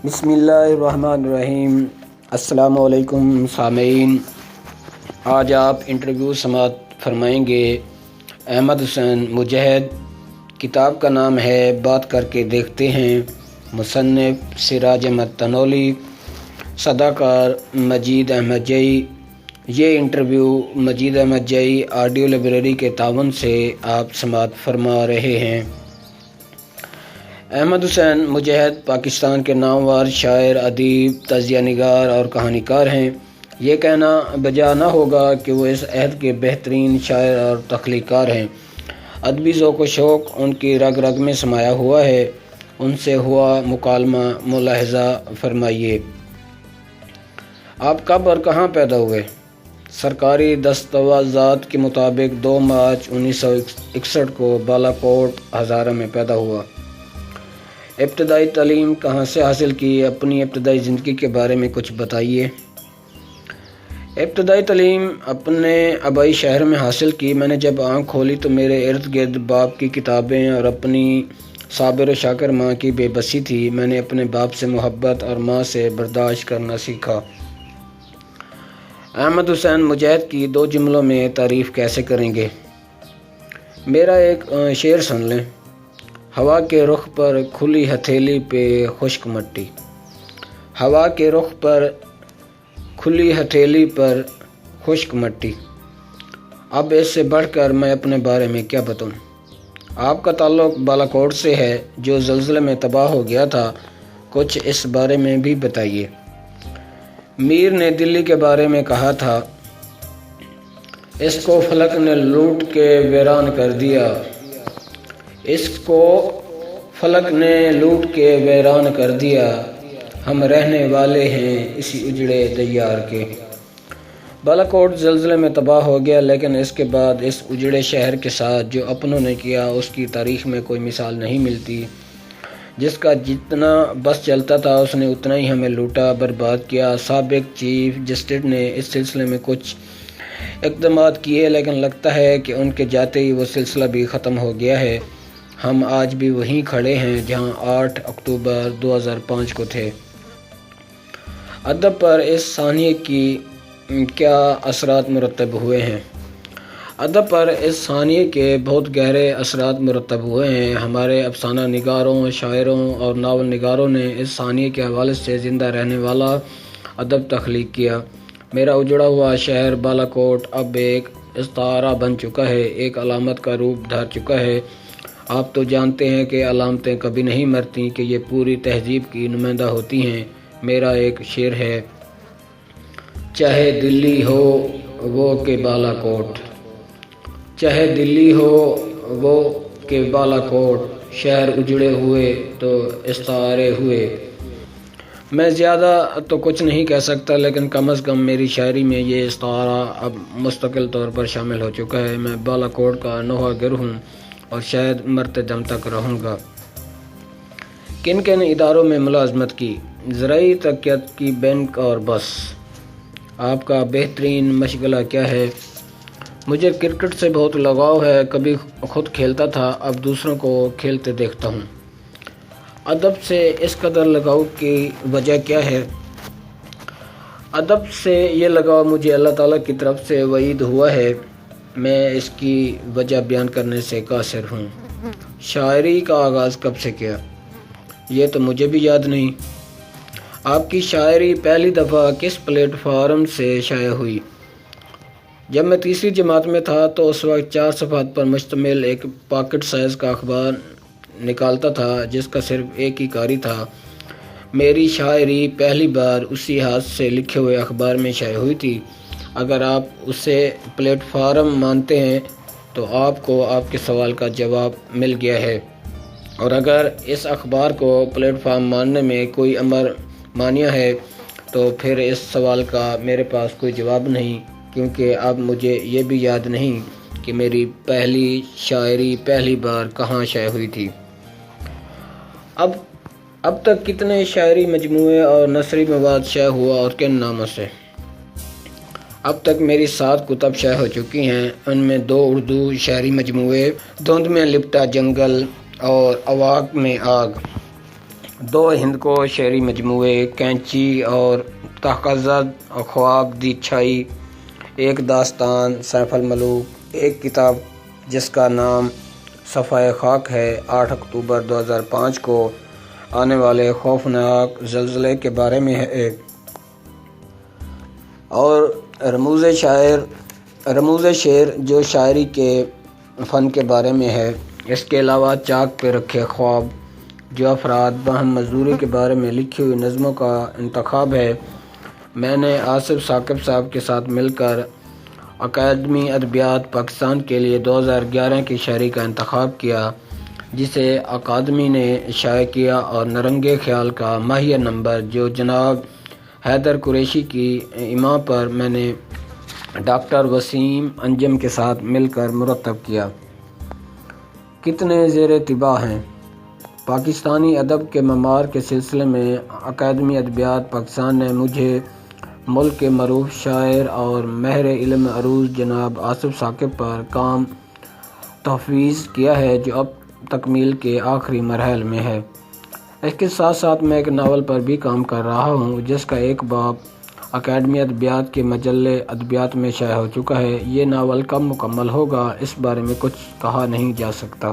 بسم اللہ الرحمن الرحیم۔ السلام علیکم سامعین، آج آپ انٹرویو سماعت فرمائیں گے احمد حسین مجاہد۔ کتاب کا نام ہے بات کر کے دیکھتے ہیں، مصنف سراج احمد تنولی، صداکار مجید احمد جئی۔ یہ انٹرویو مجید احمد جئی آڈیو لائبریری کے تعاون سے آپ سماعت فرما رہے ہیں۔ احمد حسین مجاہد پاکستان کے نامور شاعر، ادیب، تجزیہ نگار اور کہانی کار ہیں۔ یہ کہنا بجا نہ ہوگا کہ وہ اس عہد کے بہترین شاعر اور تخلیق کار ہیں۔ ادبی ذوق و شوق ان کی رگ رگ میں سمایا ہوا ہے۔ ان سے ہوا مکالمہ ملاحظہ فرمائیے۔ آپ کب اور کہاں پیدا ہوئے؟ سرکاری دستاویزات کے مطابق 2 مارچ 1961 کو بالا کوٹ ہزارہ میں پیدا ہوا۔ ابتدائی تعلیم کہاں سے حاصل کی؟ اپنی ابتدائی زندگی کے بارے میں کچھ بتائیے۔ ابتدائی تعلیم اپنے آبائی شہر میں حاصل کی۔ میں نے جب آنکھ کھولی تو میرے ارد گرد باپ کی کتابیں اور اپنی صابر و شاکر ماں کی بے بسی تھی۔ میں نے اپنے باپ سے محبت اور ماں سے برداشت کرنا سیکھا۔ احمد حسین مجاہد کی 2 جملوں میں تعریف کیسے کریں گے؟ میرا ایک شعر سن لیں۔ ہوا کے رخ پر کھلی ہتھیلی پہ خشک مٹی، ہوا کے رخ پر کھلی ہتھیلی پر خشک مٹی۔ اب اس سے بڑھ کر میں اپنے بارے میں کیا بتاؤں؟ آپ کا تعلق بالا کوٹ سے ہے جو زلزلے میں تباہ ہو گیا تھا، کچھ اس بارے میں بھی بتائیے۔ میر نے دلی کے بارے میں کہا تھا، اس کو فلک نے لوٹ کے ویران کر دیا، اس کو فلک نے لوٹ کے ویران کر دیا، ہم رہنے والے ہیں اسی اجڑے دیار کے۔ بالا کوٹ زلزلے میں تباہ ہو گیا، لیکن اس کے بعد اس اجڑے شہر کے ساتھ جو اپنوں نے کیا اس کی تاریخ میں کوئی مثال نہیں ملتی۔ جس کا جتنا بس چلتا تھا اس نے اتنا ہی ہمیں لوٹا، برباد کیا۔ سابق چیف جسٹس نے اس سلسلے میں کچھ اقدامات کیے، لیکن لگتا ہے کہ ان کے جاتے ہی وہ سلسلہ بھی ختم ہو گیا ہے۔ ہم آج بھی وہیں کھڑے ہیں جہاں 8 اکتوبر 2005 کو تھے۔ ادب پر اس سانحے کی کیا اثرات مرتب ہوئے ہیں؟ ادب پر اس سانحے کے بہت گہرے اثرات مرتب ہوئے ہیں۔ ہمارے افسانہ نگاروں، شاعروں اور ناول نگاروں نے اس سانحے کے حوالے سے زندہ رہنے والا ادب تخلیق کیا۔ میرا اجڑا ہوا شہر بالا کوٹ اب ایک استعارہ بن چکا ہے، ایک علامت کا روپ دھار چکا ہے۔ آپ تو جانتے ہیں کہ علامتیں کبھی نہیں مرتی، کہ یہ پوری تہذیب کی نمائندہ ہوتی ہیں۔ میرا ایک شعر ہے، چاہے دلی ہو وہ کہ بالا کوٹ، چاہے دلی ہو وہ کہ بالا کوٹ، شہر اجڑے ہوئے تو استعارے ہوئے۔ میں زیادہ تو کچھ نہیں کہہ سکتا، لیکن کم از کم میری شاعری میں یہ استعارہ اب مستقل طور پر شامل ہو چکا ہے۔ میں بالا کوٹ کا نوحہ گر ہوں اور شاید مرتے دم تک رہوں گا۔ کن کن اداروں میں ملازمت کی؟ زرعی ترقیات کی، بینک اور بس۔ آپ کا بہترین مشغلہ کیا ہے؟ مجھے کرکٹ سے بہت لگاؤ ہے، کبھی خود کھیلتا تھا، اب دوسروں کو کھیلتے دیکھتا ہوں۔ ادب سے اس قدر لگاؤ کی وجہ کیا ہے؟ ادب سے یہ لگاؤ مجھے اللہ تعالیٰ کی طرف سے وعید ہوا ہے، میں اس کی وجہ بیان کرنے سے قاصر ہوں۔ شاعری کا آغاز کب سے کیا؟ یہ تو مجھے بھی یاد نہیں۔ آپ کی شاعری پہلی دفعہ کس پلیٹ فارم سے شائع ہوئی؟ جب میں تیسری جماعت میں تھا تو اس وقت 4 صفحات پر مشتمل ایک پاکٹ سائز کا اخبار نکالتا تھا جس کا صرف ایک ہی کاری تھا۔ میری شاعری پہلی بار اسی ہاتھ سے لکھے ہوئے اخبار میں شائع ہوئی تھی۔ اگر آپ اسے پلیٹ فارم مانتے ہیں تو آپ کو آپ کے سوال کا جواب مل گیا ہے، اور اگر اس اخبار کو پلیٹ فارم ماننے میں کوئی امر مانیہ ہے تو پھر اس سوال کا میرے پاس کوئی جواب نہیں، کیونکہ اب مجھے یہ بھی یاد نہیں کہ میری پہلی شاعری پہلی بار کہاں شائع ہوئی تھی۔ اب تک کتنے شاعری مجموعے اور نثری مواد شائع ہوا اور کن ناموں سے؟ اب تک میری 7 کتب شائع ہو چکی ہیں، ان میں 2 اردو شعری مجموعے، دھند میں لپٹا جنگل اور اواق میں آگ۔ دو ہند کو شعری مجموعے کینچی اور تحقزد خواب دی چھائی، ایک داستان سیف الملوک، ایک کتاب جس کا نام صفحۂ خاک ہے 8 اکتوبر 2005 کو آنے والے خوفناک زلزلے کے بارے میں ہے، اور رموز شعر جو شاعری کے فن کے بارے میں ہے۔ اس کے علاوہ چاک پہ رکھے خواب جو افراد باہم مزدوری کے بارے میں لکھی ہوئی نظموں کا انتخاب ہے۔ میں نے آصف ثاقب صاحب کے ساتھ مل کر اکیڈمی ادبیات پاکستان کے لیے 2011 کی شاعری کا انتخاب کیا، جسے اکادمی نے شائع کیا، اور نرنگے خیال کا ماہیہ نمبر جو جناب حیدر قریشی کی ایما پر میں نے ڈاکٹر وسیم انجم کے ساتھ مل کر مرتب کیا۔ کتنے زیر طباع ہیں۔ پاکستانی ادب کے معمار کے سلسلے میں اکیڈمی ادبیات پاکستان نے مجھے ملک کے معروف شاعر اور ماہر علم عروض جناب آصف ثاقب پر کام تفویض کیا ہے، جو اب تکمیل کے آخری مراحل میں ہے۔ اس کے ساتھ ساتھ میں ایک ناول پر بھی کام کر رہا ہوں، جس کا ایک باب اکیڈمی ادبیات کے مجلے ادبیات میں شائع ہو چکا ہے۔ یہ ناول کب مکمل ہوگا اس بارے میں کچھ کہا نہیں جا سکتا۔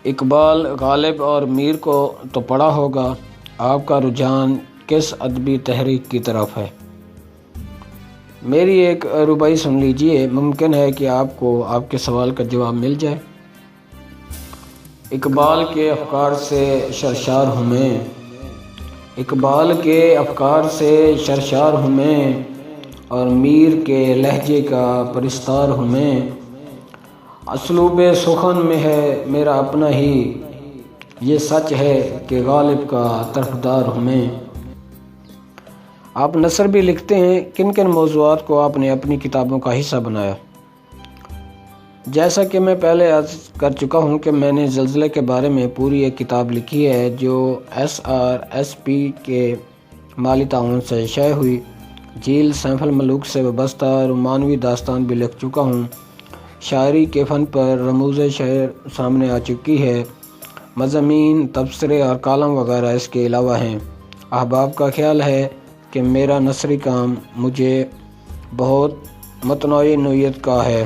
اقبال، غالب اور میر کو تو پڑھا ہوگا، آپ کا رجحان کس ادبی تحریک کی طرف ہے؟ میری ایک رباعی سن لیجئے، ممکن ہے کہ آپ کو آپ کے سوال کا جواب مل جائے۔ اقبال کے افکار سے سرشار ہوں میں، اقبال کے افکار سے سرشار ہوں میں، اور میر کے لہجے کا پرستار ہوں میں، اسلوب سخن میں ہے میرا اپنا ہی، یہ سچ ہے کہ غالب کا طرفدار ہوں میں۔ آپ نثر بھی لکھتے ہیں، کن کن موضوعات کو آپ نے اپنی کتابوں کا حصہ بنایا؟ جیسا کہ میں پہلے عرض کر چکا ہوں کہ میں نے زلزلے کے بارے میں پوری ایک کتاب لکھی ہے، جو SRSP کے مالی تعاون سے شائع ہوئی۔ جھیل سیف الملوک سے وابستہ رومانوی داستان بھی لکھ چکا ہوں۔ شاعری کے فن پر رموز شعر سامنے آ چکی ہے۔ مضامین، تبصرے اور کالم وغیرہ اس کے علاوہ ہیں۔ احباب کا خیال ہے کہ میرا نثری کام مجھے بہت متنوع نوعیت کا ہے۔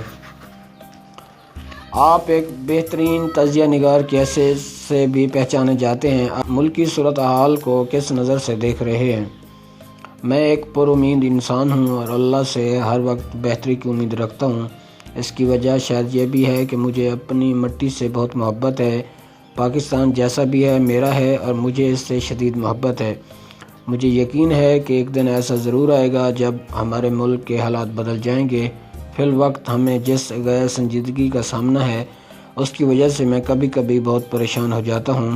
آپ ایک بہترین تجزیہ نگار کی حیثیت سے بھی پہچانے جاتے ہیں۔ آپ ملکی صورتحال کو کس نظر سے دیکھ رہے ہیں؟ میں ایک پر امید انسان ہوں اور اللہ سے ہر وقت بہتری کی امید رکھتا ہوں۔ اس کی وجہ شاید یہ بھی ہے کہ مجھے اپنی مٹی سے بہت محبت ہے۔ پاکستان جیسا بھی ہے میرا ہے، اور مجھے اس سے شدید محبت ہے۔ مجھے یقین ہے کہ ایک دن ایسا ضرور آئے گا جب ہمارے ملک کے حالات بدل جائیں گے۔ فی الوقت ہمیں جس غیر سنجیدگی کا سامنا ہے، اس کی وجہ سے میں کبھی کبھی بہت پریشان ہو جاتا ہوں۔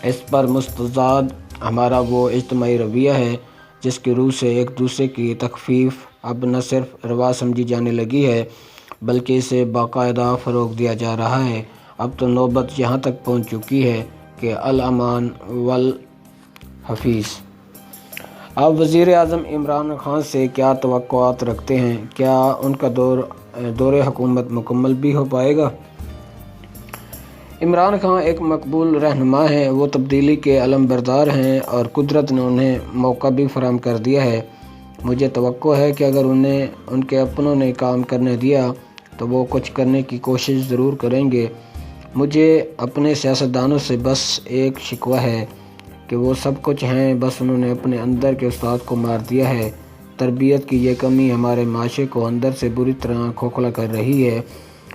اس پر مستزاد ہمارا وہ اجتماعی رویہ ہے جس کی روح سے ایک دوسرے کی تخفیف اب نہ صرف روا سمجھی جانے لگی ہے، بلکہ اسے باقاعدہ فروغ دیا جا رہا ہے۔ اب تو نوبت یہاں تک پہنچ چکی ہے کہ الامان والحفیظ۔ آپ وزیر اعظم عمران خان سے کیا توقعات رکھتے ہیں؟ کیا ان کا دور حکومت مکمل بھی ہو پائے گا؟ عمران خان ایک مقبول رہنما ہیں، وہ تبدیلی کے علم بردار ہیں، اور قدرت نے انہیں موقع بھی فراہم کر دیا ہے۔ مجھے توقع ہے کہ اگر انہیں ان کے اپنوں نے کام کرنے دیا تو وہ کچھ کرنے کی کوشش ضرور کریں گے۔ مجھے اپنے سیاستدانوں سے بس ایک شکوہ ہے کہ وہ سب کچھ ہیں، بس انہوں نے اپنے اندر کے استاد کو مار دیا ہے۔ تربیت کی یہ کمی ہمارے معاشرے کو اندر سے بری طرح کھوکھلا کر رہی ہے،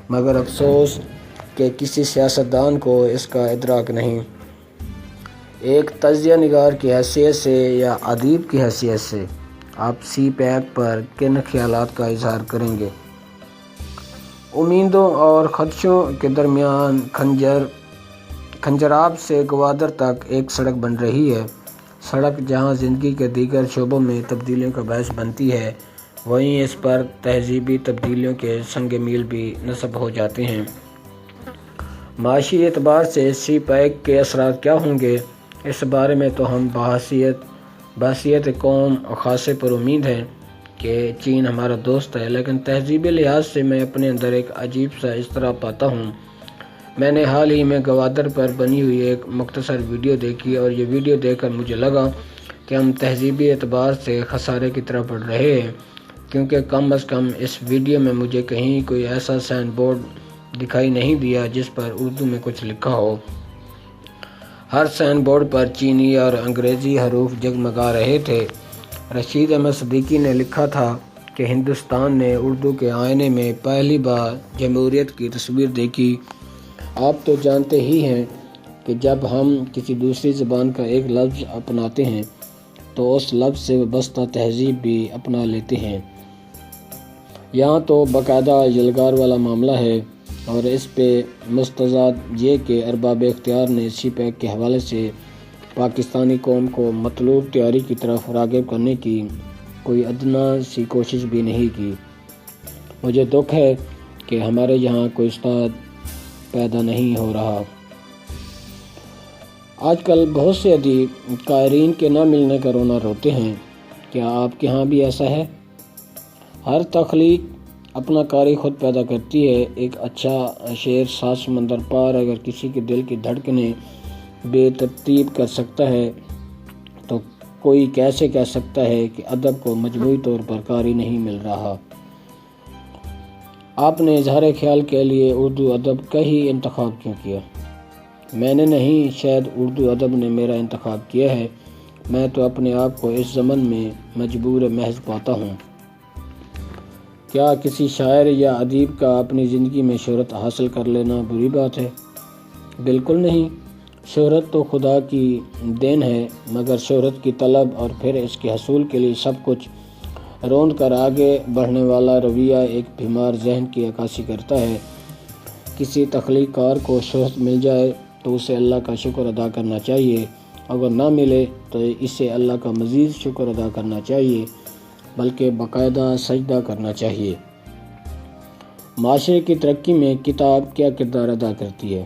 مگر افسوس کہ کسی سیاستدان کو اس کا ادراک نہیں۔ ایک تجزیہ نگار کی حیثیت سے یا ادیب کی حیثیت سے آپ سی پیک پر کن خیالات کا اظہار کریں گے؟ امیدوں اور خدشوں کے درمیان کھنجراب سے گوادر تک ایک سڑک بن رہی ہے۔ سڑک جہاں زندگی کے دیگر شعبوں میں تبدیلیوں کا باعث بنتی ہے، وہیں اس پر تہذیبی تبدیلیوں کے سنگ میل بھی نصب ہو جاتے ہیں۔ معاشی اعتبار سے سی پیک کے اثرات کیا ہوں گے، اس بارے میں تو ہم بحیثیت قوم خاصے پر امید ہیں کہ چین ہمارا دوست ہے، لیکن تہذیبی لحاظ سے میں اپنے اندر ایک عجیب سا اضطراب پاتا ہوں۔ میں نے حال ہی میں گوادر پر بنی ہوئی ایک مختصر ویڈیو دیکھی اور یہ ویڈیو دیکھ کر مجھے لگا کہ ہم تہذیبی اعتبار سے خسارے کی طرف بڑھ رہے ہیں، کیونکہ کم از کم اس ویڈیو میں مجھے کہیں کوئی ایسا سائن بورڈ دکھائی نہیں دیا جس پر اردو میں کچھ لکھا ہو۔ ہر سائن بورڈ پر چینی اور انگریزی حروف جگمگا رہے تھے۔ رشید احمد صدیقی نے لکھا تھا کہ ہندوستان نے اردو کے آئینے میں پہلی بار جمہوریت کی تصویر دیکھی۔ آپ تو جانتے ہی ہیں کہ جب ہم کسی دوسری زبان کا ایک لفظ اپناتے ہیں تو اس لفظ سے وابستہ تہذیب بھی اپنا لیتے ہیں۔ یہاں تو باقاعدہ یلغار والا معاملہ ہے، اور اس پہ مستزاد یہ کہ ارباب اختیار نے سی پیک کے حوالے سے پاکستانی قوم کو مطلوب تیاری کی طرف راغب کرنے کی کوئی ادنا سی کوشش بھی نہیں کی۔ مجھے دکھ ہے کہ ہمارے یہاں کوئی استاد پیدا نہیں ہو رہا۔ آج کل بہت سے ادیب قائرین کے نہ ملنے کا رونا روتے ہیں۔ کیا آپ کے ہاں بھی ایسا ہے؟ ہر تخلیق اپنا قاری خود پیدا کرتی ہے۔ ایک اچھا شعر 7 سمندر پار اگر کسی کے دل کی دھڑکنیں بے ترتیب کر سکتا ہے تو کوئی کیسے کہہ سکتا ہے کہ ادب کو مجموعی طور پر قاری نہیں مل رہا؟ آپ نے اظہار خیال کے لیے اردو ادب کا ہی انتخاب کیوں کیا؟ میں نے نہیں، شاید اردو ادب نے میرا انتخاب کیا ہے۔ میں تو اپنے آپ کو اس ضمن میں مجبور محض پاتا ہوں۔ کیا کسی شاعر یا ادیب کا اپنی زندگی میں شہرت حاصل کر لینا بری بات ہے؟ بالکل نہیں۔ شہرت تو خدا کی دین ہے، مگر شہرت کی طلب اور پھر اس کے حصول کے لیے سب کچھ روند کر آگے بڑھنے والا رویہ ایک بیمار ذہن کی عکاسی کرتا ہے۔ کسی تخلیق کار کو شہرت مل جائے تو اسے اللہ کا شکر ادا کرنا چاہیے، اگر نہ ملے تو اسے اللہ کا مزید شکر ادا کرنا چاہیے، بلکہ باقاعدہ سجدہ کرنا چاہیے۔ معاشرے کی ترقی میں کتاب کیا کردار ادا کرتی ہے؟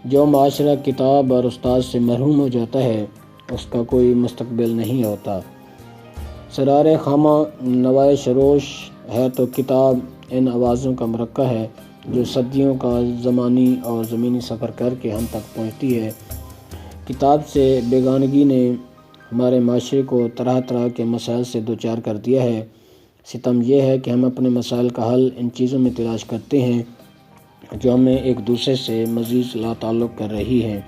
جو معاشرہ کتاب اور استاد سے محروم ہو جاتا ہے اس کا کوئی مستقبل نہیں ہوتا۔ سرار خامہ نوائے شروش ہے تو کتاب ان آوازوں کا مرکہ ہے جو صدیوں کا زمانی اور زمینی سفر کر کے ہم تک پہنچتی ہے۔ کتاب سے بیگانگی نے ہمارے معاشرے کو طرح طرح کے مسائل سے دوچار کر دیا ہے۔ ستم یہ ہے کہ ہم اپنے مسائل کا حل ان چیزوں میں تلاش کرتے ہیں جو ہمیں ایک دوسرے سے مزید لا تعلق کر رہی ہیں۔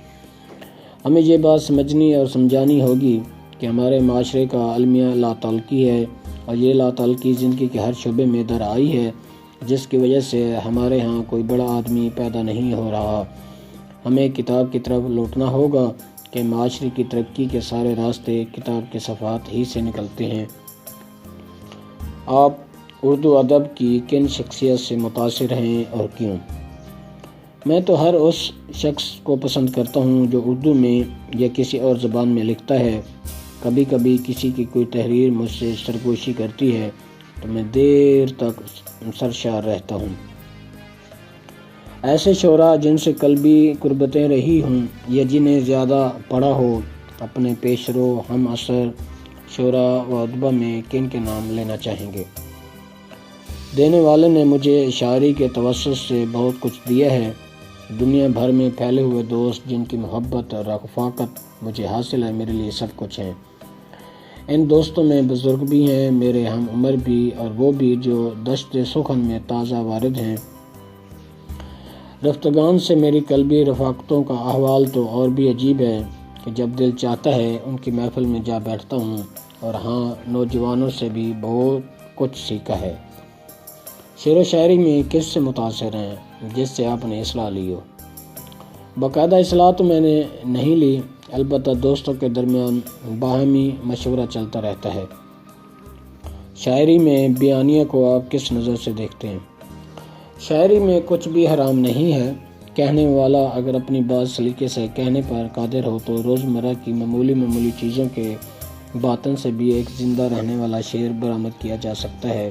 ہمیں یہ بات سمجھنی اور سمجھانی ہوگی کہ ہمارے معاشرے کا المیہ لا تعلقی ہے، اور یہ لا تعلقی زندگی کے ہر شعبے میں در آئی ہے، جس کی وجہ سے ہمارے ہاں کوئی بڑا آدمی پیدا نہیں ہو رہا۔ ہمیں کتاب کی طرف لوٹنا ہوگا کہ معاشرے کی ترقی کے سارے راستے کتاب کے صفحات ہی سے نکلتے ہیں۔ آپ اردو ادب کی کن شخصیت سے متاثر ہیں اور کیوں؟ میں تو ہر اس شخص کو پسند کرتا ہوں جو اردو میں یا کسی اور زبان میں لکھتا ہے۔ کبھی کبھی کسی کی کوئی تحریر مجھ سے سرگوشی کرتی ہے تو میں دیر تک سرشار رہتا ہوں۔ ایسے شعراء جن سے قلبی قربتیں رہی ہوں یا جنہیں زیادہ پڑھا ہو، اپنے پیشرو ہم عصر شعراء و ادباء میں کن کے نام لینا چاہیں گے؟ دینے والے نے مجھے شاعری کے توسط سے بہت کچھ دیا ہے۔ دنیا بھر میں پھیلے ہوئے دوست جن کی محبت اور رفاقت مجھے حاصل ہے، میرے لیے سب کچھ ہیں۔ ان دوستوں میں بزرگ بھی ہیں، میرے ہم عمر بھی، اور وہ بھی جو دشت سخن میں تازہ وارد ہیں۔ رفتگان سے میری قلبی رفاقتوں کا احوال تو اور بھی عجیب ہے کہ جب دل چاہتا ہے ان کی محفل میں جا بیٹھتا ہوں، اور ہاں، نوجوانوں سے بھی بہت کچھ سیکھا ہے۔ شعر و شاعری میں کس سے متاثر ہیں جس سے آپ نے اصلاح لی ہو؟ باقاعدہ اصلاح تو میں نے نہیں لی، البتہ دوستوں کے درمیان باہمی مشورہ چلتا رہتا ہے۔ شاعری میں بیانیہ کو آپ کس نظر سے دیکھتے ہیں؟ شاعری میں کچھ بھی حرام نہیں ہے۔ کہنے والا اگر اپنی بات سلیقے سے کہنے پر قادر ہو تو روزمرہ کی معمولی چیزوں کے باطن سے بھی ایک زندہ رہنے والا شعر برآمد کیا جا سکتا ہے۔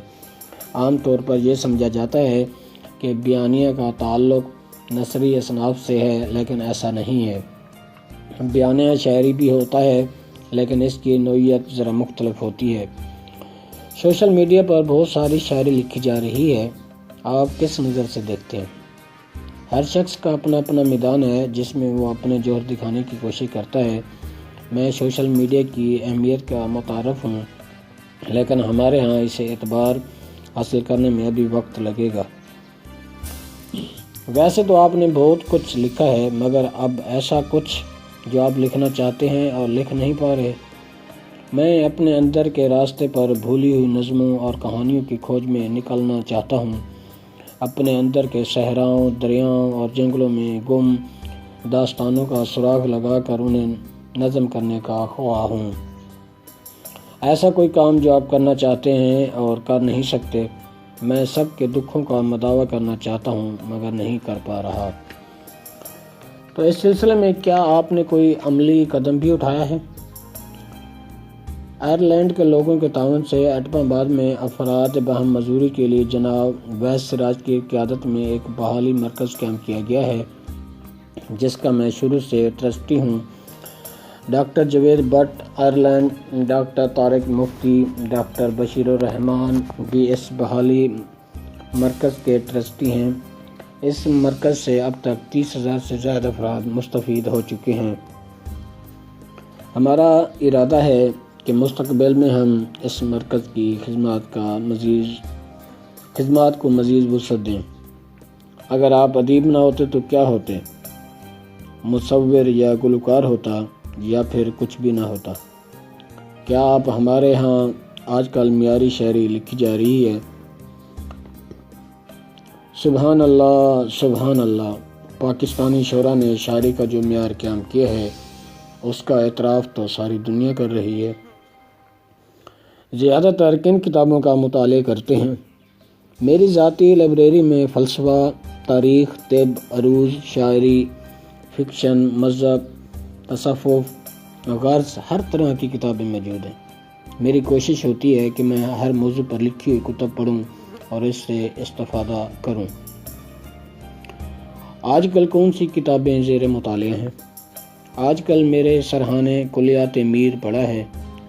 عام طور پر یہ سمجھا جاتا ہے کہ بیانیہ کا تعلق نثری اصناف سے ہے، لیکن ایسا نہیں ہے۔ بیانیہ شاعری بھی ہوتا ہے، لیکن اس کی نوعیت ذرا مختلف ہوتی ہے۔ سوشل میڈیا پر بہت ساری شاعری لکھی جا رہی ہے، آپ کس نظر سے دیکھتے ہیں؟ ہر شخص کا اپنا اپنا میدان ہے جس میں وہ اپنے جوہر دکھانے کی کوشش کرتا ہے۔ میں سوشل میڈیا کی اہمیت کا متعارف ہوں، لیکن ہمارے ہاں اسے اعتبار حاصل کرنے میں ابھی وقت لگے گا۔ ویسے تو آپ نے بہت کچھ لکھا ہے، مگر اب ایسا کچھ جو آپ لکھنا چاہتے ہیں اور لکھ نہیں پا رہے۔ میں اپنے اندر کے راستے پر بھولی ہوئی نظموں اور کہانیوں کی کھوج میں نکلنا چاہتا ہوں۔ اپنے اندر کے صحراؤں، دریاؤں اور جنگلوں میں گم داستانوں کا سراغ لگا کر انہیں نظم کرنے کا خواہاں ہوں۔ ایسا کوئی کام جو آپ کرنا چاہتے ہیں اور کر نہیں سکتے۔ میں سب کے دکھوں کا مداوع کرنا چاہتا ہوں، مگر نہیں کر پا رہا۔ تو اس سلسلے میں کیا آپ نے کوئی عملی قدم بھی اٹھایا ہے؟ آئرلینڈ کے لوگوں کے تعاون سے ایٹم آباد میں افراد باہم معذوری کے لیے جناب ویس سراج کی قیادت میں ایک بحالی مرکز قائم کیا گیا ہے، جس کا میں شروع سے ٹرسٹی ہوں۔ Doctor Javed Butt Ireland, doctor Tariq Mufti, doctor Bashir Ur Rahman بھی اس بحالی مرکز کے ٹرسٹی ہیں۔ اس مرکز سے اب تک 30,000 سے زیادہ افراد مستفید ہو چکے ہیں۔ ہمارا ارادہ ہے کہ مستقبل میں ہم اس مرکز کی خدمات کو مزید وسعت دیں۔ اگر آپ ادیب نہ ہوتے تو کیا ہوتے؟ مصور یا گلوکار ہوتا، یا پھر کچھ بھی نہ ہوتا؟ کیا آپ ہمارے ہاں آج کل معیاری شاعری لکھی جا رہی ہے؟ سبحان اللہ، سبحان اللہ۔ پاکستانی شعراء نے شاعری کا جو معیار قائم کیا ہے، اس کا اعتراف تو ساری دنیا کر رہی ہے۔ زیادہ تر کن کتابوں کا مطالعہ کرتے ہیں؟ میری ذاتی لائبریری میں فلسفہ، تاریخ، طب، عروض، شاعری، فکشن، مذہب، تصوف، غرض ہر طرح کی کتابیں موجود ہیں۔ میری کوشش ہوتی ہے کہ میں ہر موضوع پر لکھی ہوئی کتب پڑھوں اور اس سے استفادہ کروں۔ آج کل کون سی کتابیں زیر مطالعہ ہیں؟ آج کل میرے سرہانے کلیات میر پڑھا ہے،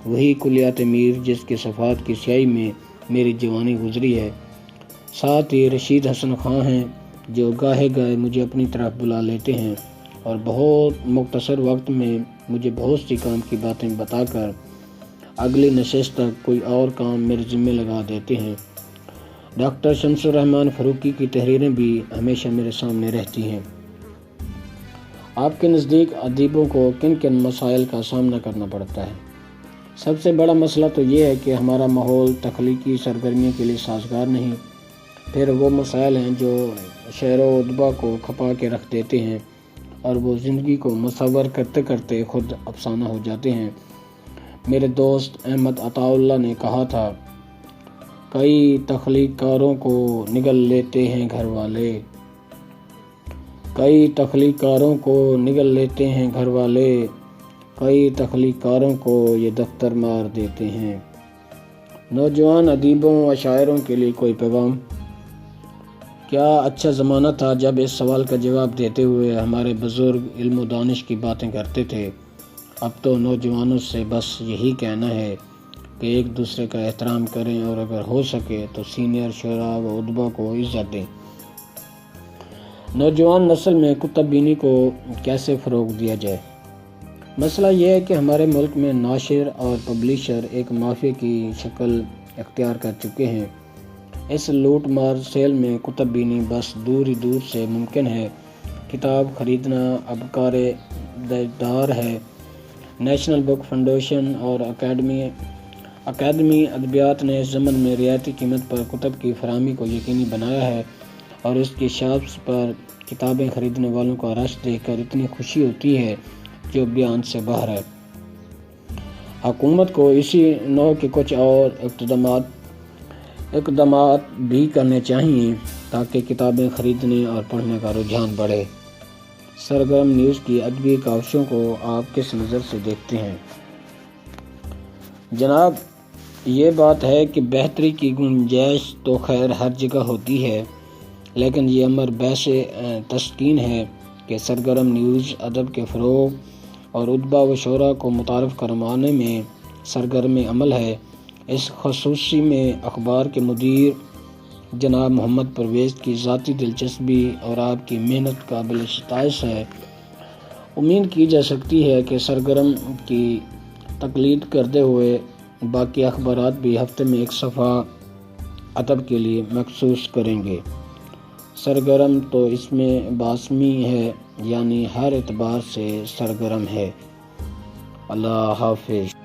وہی کلیات میر جس کے صفحات کی سیاہی میں میری جوانی گزری ہے۔ ساتھ ہی رشید حسن خان ہیں، جو گاہے گاہے مجھے اپنی طرف بلا لیتے ہیں اور بہت مختصر وقت میں مجھے بہت سی کام کی باتیں بتا کر اگلی نشست تک کوئی اور کام میرے ذمہ لگا دیتے ہیں۔ ڈاکٹر شمس الرحمان فاروقی کی تحریریں بھی ہمیشہ میرے سامنے رہتی ہیں۔ آپ کے نزدیک ادیبوں کو کن کن مسائل کا سامنا کرنا پڑتا ہے؟ سب سے بڑا مسئلہ تو یہ ہے کہ ہمارا ماحول تخلیقی سرگرمیوں کے لیے سازگار نہیں۔ پھر وہ مسائل ہیں جو شعر و ادبا کو کھپا کے رکھ دیتے ہیں اور وہ زندگی کو مصور کرتے کرتے خود افسانہ ہو جاتے ہیں۔ میرے دوست احمد عطا اللہ نے کہا تھا، کئی تخلیق کاروں کو نگل لیتے ہیں گھر والے، کئی تخلیق کاروں کو نگل لیتے ہیں گھر والے، کئی تخلیق کاروں کو یہ دفتر مار دیتے ہیں۔ نوجوان ادیبوں و شاعروں کے لیے کوئی پیغام؟ کیا اچھا زمانہ تھا جب اس سوال کا جواب دیتے ہوئے ہمارے بزرگ علم و دانش کی باتیں کرتے تھے۔ اب تو نوجوانوں سے بس یہی کہنا ہے کہ ایک دوسرے کا احترام کریں اور اگر ہو سکے تو سینئر شعراء و ادبا کو عزت دیں۔ نوجوان نسل میں کتب بینی کو کیسے فروغ دیا جائے؟ مسئلہ یہ ہے کہ ہمارے ملک میں ناشر اور پبلیشر ایک مافیا کی شکل اختیار کر چکے ہیں۔ اس لوٹ مار سیل میں کتب بینی بس دور ہی دور سے ممکن ہے۔ کتاب خریدنا اب کار دار ہے۔ نیشنل بک فاؤنڈیشن اور اکیڈمی ادبیات نے اس ضمن میں رعایتی قیمت پر کتب کی فراہمی کو یقینی بنایا ہے، اور اس کی شاپس پر کتابیں خریدنے والوں کا رش دیکھ کر اتنی خوشی ہوتی ہے جو بیان سے باہر ہے۔ حکومت کو اسی نوع کے کچھ اور اقدامات بھی کرنے چاہیے تاکہ کتابیں خریدنے اور پڑھنے کا رجحان بڑھے۔ سرگرم نیوز کی ادبی کاوشوں کو آپ کس نظر سے دیکھتے ہیں؟ جناب، یہ بات ہے کہ بہتری کی گنجائش تو خیر ہر جگہ ہوتی ہے، لیکن یہ امر باعث تسکین ہے کہ سرگرم نیوز ادب کے فروغ اور ادبا و شعراء کو متعارف کروانے میں سرگرم عمل ہے۔ اس خصوصی میں اخبار کے مدیر جناب محمد پرویز کی ذاتی دلچسپی اور آپ کی محنت قابل ستائش ہے۔ امید کی جا سکتی ہے کہ سرگرم کی تقلید کرتے ہوئے باقی اخبارات بھی ہفتے میں ایک صفحہ ادب کے لیے مخصوص کریں گے۔ سرگرم تو اس میں باسمی ہے، یعنی ہر اعتبار سے سرگرم ہے۔ اللہ حافظ۔